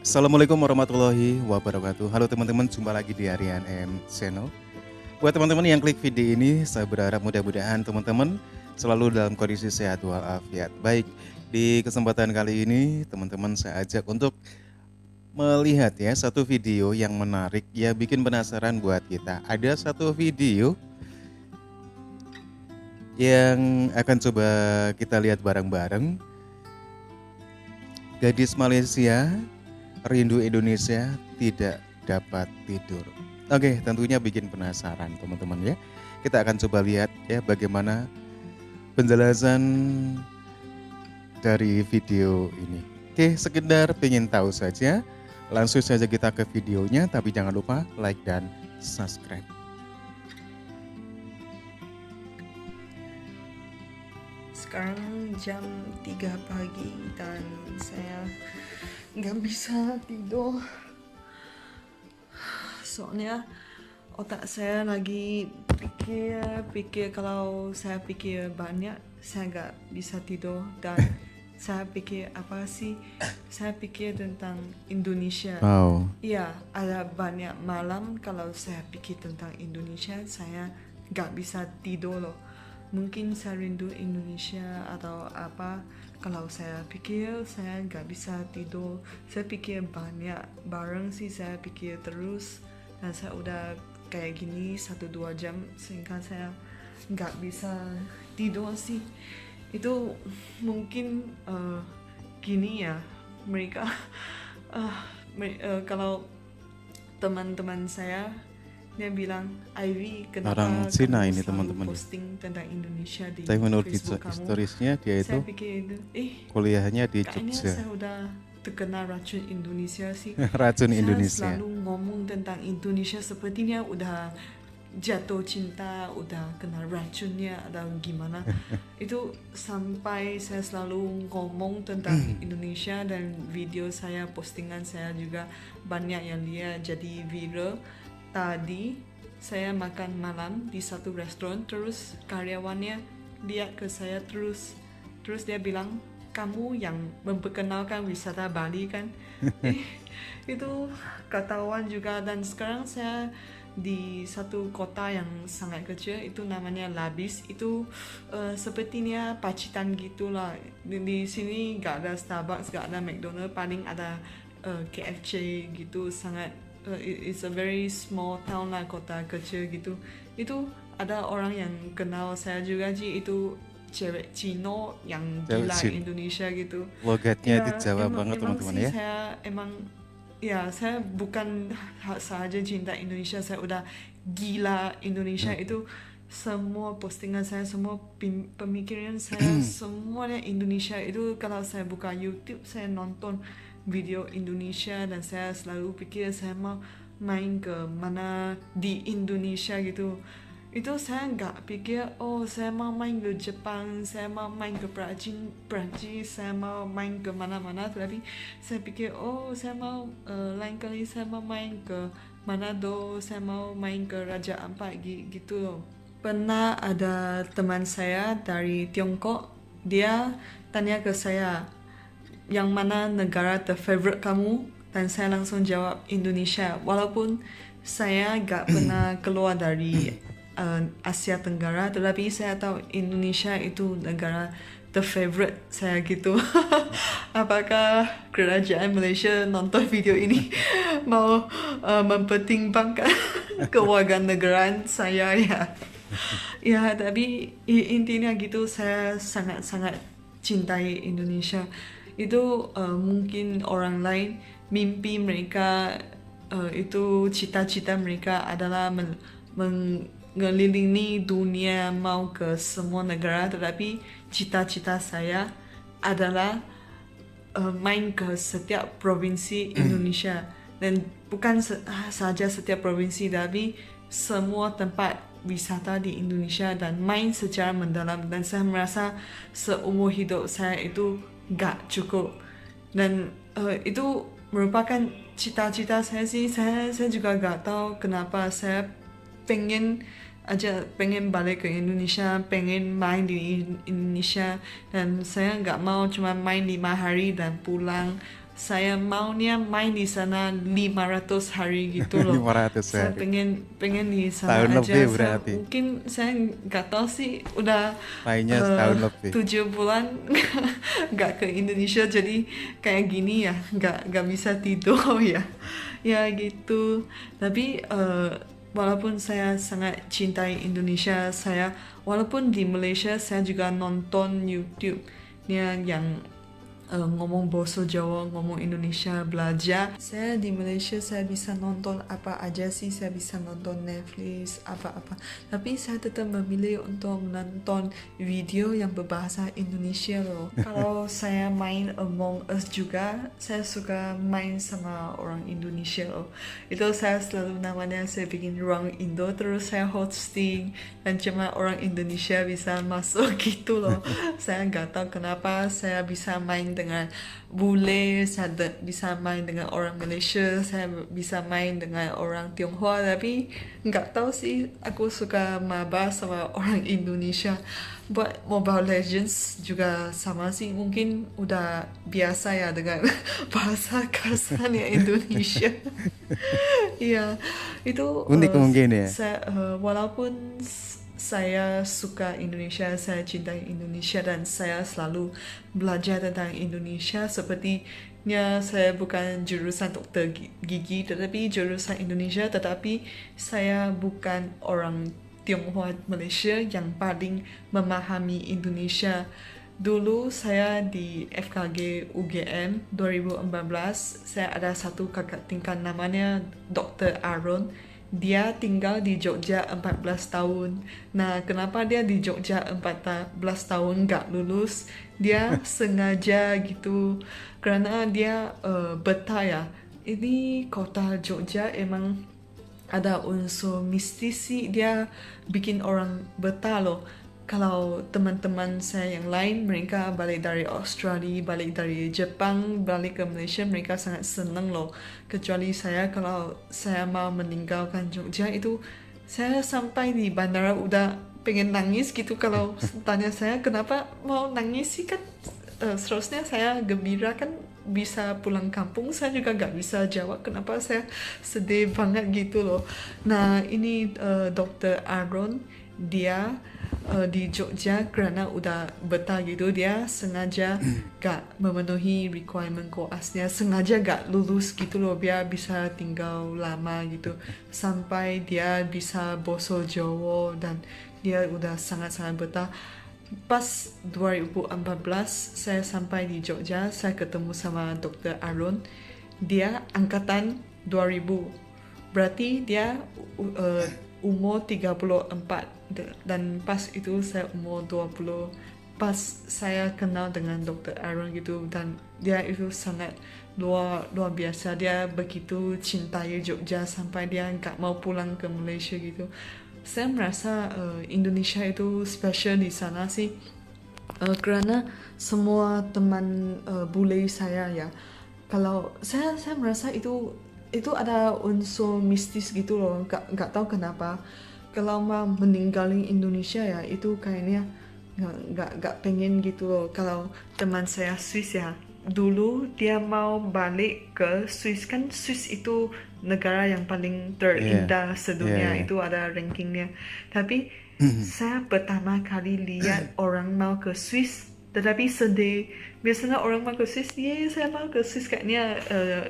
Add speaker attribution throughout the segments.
Speaker 1: Assalamualaikum warahmatullahi wabarakatuh. Halo teman-teman, jumpa lagi di Aryan M Channel. Buat teman-teman yang klik video ini, saya berharap mudah-mudahan teman-teman selalu dalam kondisi sehat walafiat. Baik, di kesempatan kali ini teman-teman saya ajak untuk melihat ya satu video yang menarik ya, bikin penasaran buat kita. Ada satu video yang akan coba kita lihat bareng-bareng. Gadis Malaysia rindu Indonesia tidak dapat tidur. Oke, tentunya bikin penasaran teman-teman ya. Kita akan coba lihat ya bagaimana penjelasan dari video ini. Oke, sekedar pengen tahu saja. Langsung saja kita ke videonya, tapi jangan lupa like dan subscribe.
Speaker 2: Sekarang jam 3 pagi dan saya nggak bisa tidur. Soalnya otak saya lagi pikir kalau saya pikir banyak saya nggak bisa tidur dan saya pikir apa sih? Saya pikir tentang Indonesia.
Speaker 1: Wow.
Speaker 2: Iya, ada banyak malam kalau saya pikir tentang Indonesia saya nggak bisa tidur loh. Mungkin saya rindu Indonesia atau apa. Kalau saya pikir saya nggak bisa tidur. Saya pikir banyak bareng sih, saya pikir terus. Dan saya udah kayak gini 1-2 jam sehingga saya nggak bisa tidur sih. Itu mungkin gini ya mereka kalau teman-teman saya dia bilang, Ivy, kenapa
Speaker 1: Orang Cina
Speaker 2: kamu
Speaker 1: ini
Speaker 2: selalu
Speaker 1: teman-teman.
Speaker 2: posting tentang Indonesia di
Speaker 1: Tapi menurut
Speaker 2: Facebook kamu?
Speaker 1: historisnya dia itu
Speaker 2: Saya pikir
Speaker 1: kuliahnya di
Speaker 2: kayaknya
Speaker 1: Jogja.
Speaker 2: saya udah terkena racun Indonesia sih.
Speaker 1: Racun
Speaker 2: Saya
Speaker 1: Indonesia.
Speaker 2: selalu ngomong tentang Indonesia sepertinya udah jatuh cinta, udah kena racunnya atau gimana. Itu sampai saya selalu ngomong tentang Indonesia dan video saya, postingan saya juga banyak yang lihat jadi viral. Tadi saya makan malam di satu restoran, terus karyawannya lihat ke saya terus dia bilang, kamu yang memperkenalkan wisata Bali kan? Itu ketahuan juga. Dan sekarang saya di satu kota yang sangat kecil, itu namanya Labis. Itu sepertinya Pacitan gitulah. Di sini gak ada Starbucks, gak ada McDonald's, paling ada KFC gitu. Sangat it's a very small town lah, kota kecil gitu. Itu ada orang yang kenal saya juga sih, itu cewek Cino yang gila Indonesia gitu.
Speaker 1: Logatnya di
Speaker 2: Ya,
Speaker 1: Jawa banget
Speaker 2: emang
Speaker 1: teman-teman
Speaker 2: sih
Speaker 1: ya.
Speaker 2: saya emang ya saya bukan sahaja cinta Indonesia, saya udah gila Indonesia. Itu semua postingan saya, semua pemikiran saya semuanya Indonesia. Itu kalau saya buka YouTube saya nonton video Indonesia dan saya selalu pikir saya mau main ke mana di Indonesia gitu. Itu saya nggak pikir saya mau main ke Jepang, saya mau main ke Prancis, saya mau main ke mana-mana. Tapi saya pikir saya mau lain kali saya mau main ke Manado, saya mau main ke Raja Ampat gitu loh. Pernah ada teman saya dari Tiongkok, dia tanya ke saya, yang mana negara terfavorite kamu? Dan saya langsung jawab Indonesia. Walaupun saya gak pernah keluar dari Asia Tenggara, tetapi saya tahu Indonesia itu negara terfavorite saya gitu. Apakah kerajaan Malaysia nonton video ini mau mempertimbangkan kewarganegaraan saya ya? Ya, tapi intinya gitu, saya sangat-sangat cintai Indonesia. Itu mungkin orang lain mimpi mereka itu cita-cita mereka adalah mengelilingi dunia, mau ke semua negara. Tetapi cita-cita saya adalah main ke setiap provinsi Indonesia, dan bukan saja setiap provinsi tapi semua tempat wisata di Indonesia dan main secara mendalam. Dan saya merasa seumur hidup saya itu gak cukup, dan itu merupakan cita-cita saya sih. Saya juga gak tahu kenapa saya pengen balik ke Indonesia, pengen main di Indonesia, dan saya gak mau cuma main 5 hari dan pulang. saya maunya main di sana 500 hari gitu loh.
Speaker 1: 500
Speaker 2: Saya
Speaker 1: hari.
Speaker 2: pengen di sana
Speaker 1: Setahun
Speaker 2: aja.
Speaker 1: lebih
Speaker 2: Saya
Speaker 1: berarti.
Speaker 2: mungkin saya nggak tahu sih udah
Speaker 1: Mainnya setahun lebih.
Speaker 2: 7 bulan nggak ke Indonesia jadi kayak gini ya, nggak bisa tidur ya. Ya gitu. Tapi walaupun saya sangat cintai Indonesia, saya walaupun di Malaysia saya juga nonton YouTube yang ngomong bahasa Jawa, ngomong Indonesia, belajar. Saya di Malaysia saya bisa nonton apa aja sih, saya bisa nonton Netflix, apa-apa. Tapi saya tetap memilih untuk menonton video yang berbahasa Indonesia loh. Kalau saya main Among Us juga, saya suka main sama orang Indonesia loh. Itu saya selalu namanya saya bikin orang Indo, terus saya hosting dan cuma orang Indonesia bisa masuk gitu loh. Saya nggak tahu kenapa saya bisa main dengan bule, saya bisa main dengan orang Malaysia, saya bisa main dengan orang Tionghoa, tapi nggak tahu sih aku suka maba sama orang Indonesia. Buat Mobile Legends juga sama sih, mungkin udah biasa ya dengan bahasa kasarnya Indonesia. Iya, itu
Speaker 1: Unik mungkin ya.
Speaker 2: walaupun saya suka Indonesia, saya cintai Indonesia dan saya selalu belajar tentang Indonesia sepertinya saya bukan jurusan dokter gigi tetapi jurusan Indonesia, tetapi saya bukan orang Tionghoa Malaysia yang paling memahami Indonesia. Dulu saya di FKG UGM 2014, saya ada satu kakak tingkat namanya Dr. Aaron. Dia tinggal di Jogja 14 tahun. Nah, kenapa dia di Jogja 14 tahun nggak lulus? Dia sengaja gitu, karena dia betah ya. Ini kota Jogja emang ada unsur mistis sih, dia bikin orang betah loh. Kalau teman-teman saya yang lain, mereka balik dari Australia, balik dari Jepang, balik ke Malaysia, mereka sangat senang loh. Kecuali saya, kalau saya mau meninggalkan Jogja itu, saya sampai di bandara udah pengen nangis gitu. Kalau tanya saya kenapa mau nangis sih, kan seterusnya saya gembira kan bisa pulang kampung, saya juga gak bisa jawab kenapa saya sedih banget gitu loh. Nah ini Dr. Aaron, dia di Jogja karena udah betah gitu, dia sengaja gak memenuhi requirement koasnya, sengaja gak lulus gitu loh biar bisa tinggal lama gitu sampai dia bisa bahasa Jawa dan dia udah sangat-sangat betah. Pas 2014 saya sampai di Jogja, saya ketemu sama Dr. Aaron. Dia angkatan 2000. Berarti dia umur 34 dan pas itu saya umur 20. Pas saya kenal dengan Dr. Aaron gitu, dan dia itu sangat luar biasa. Dia begitu cintai Jogja sampai dia nggak mau pulang ke Malaysia gitu. Saya merasa Indonesia itu special di sana sih, karena semua teman bule saya ya, kalau saya merasa itu ada unsur mistis gitu loh, nggak tahu kenapa. Kalau mau meninggalin Indonesia ya itu kayaknya nggak pengen gitu loh. Kalau teman saya Swiss ya, dulu dia mau balik ke Swiss, kan Swiss itu negara yang paling terindah sedunia,
Speaker 1: Iya.
Speaker 2: itu ada rankingnya. Tapi saya pertama kali lihat orang mau ke Swiss tetapi sedih. Biasanya orang mau ke Swiss, saya mau ke Swiss kayaknya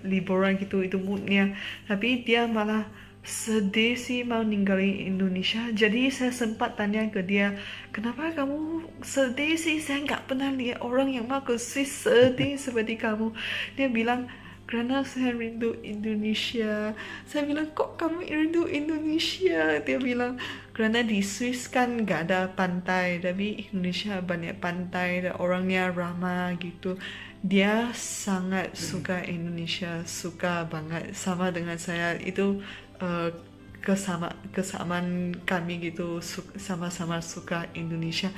Speaker 2: liburan gitu, itu moodnya. Tapi dia malah sedih sih mau ninggalin Indonesia. Jadi saya sempat tanya ke dia, kenapa kamu sedih sih? Saya nggak pernah lihat orang yang mau ke Swiss sedih seperti kamu. Dia bilang, karena saya rindu Indonesia. Saya bilang, kok kamu rindu Indonesia? Dia bilang, karena di Swiss kan nggak ada pantai, tapi Indonesia banyak pantai dan orangnya ramah gitu. Dia sangat suka Indonesia, suka banget, sama dengan saya. Itu kesamaan kami gitu, sama-sama suka Indonesia.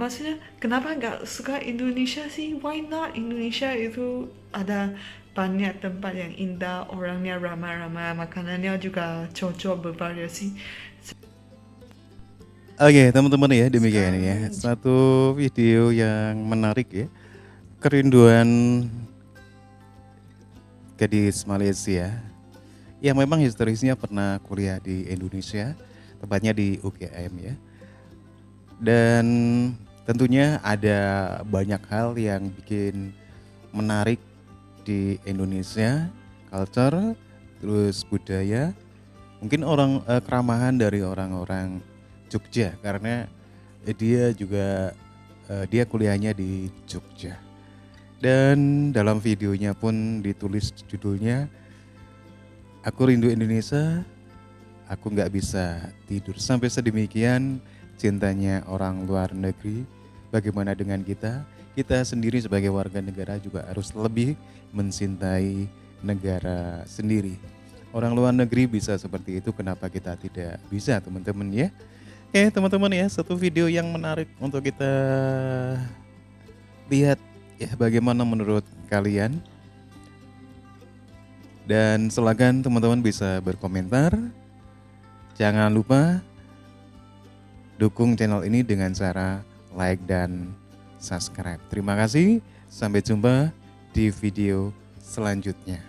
Speaker 2: Maksudnya kenapa nggak suka Indonesia sih? Why not? Indonesia itu ada banyak tempat yang indah, orangnya ramah-ramah, makanannya juga cocok bervariasi.
Speaker 1: Oke, teman-teman ya, demikian
Speaker 2: Sekarang
Speaker 1: ya.
Speaker 2: ini
Speaker 1: Satu video yang menarik ya. Kerinduan gadis Malaysia yang memang historisnya pernah kuliah di Indonesia, tepatnya di UGM ya. Dan tentunya ada banyak hal yang bikin menarik di Indonesia, culture, terus budaya, mungkin keramahan dari orang-orang Jogja karena dia kuliahnya di Jogja. Dan dalam videonya pun ditulis judulnya Aku Rindu Indonesia, aku nggak bisa tidur. Sampai sedemikian cintanya orang luar negeri. Bagaimana dengan kita? Kita sendiri sebagai warga negara juga harus lebih mencintai negara sendiri. Orang luar negeri bisa seperti itu, kenapa kita tidak bisa, teman-teman ya? Oke, teman-teman ya, satu video yang menarik untuk kita lihat ya, bagaimana menurut kalian. Dan silakan teman-teman bisa berkomentar. Jangan lupa dukung channel ini dengan cara like dan subscribe. Terima kasih, sampai jumpa di video selanjutnya.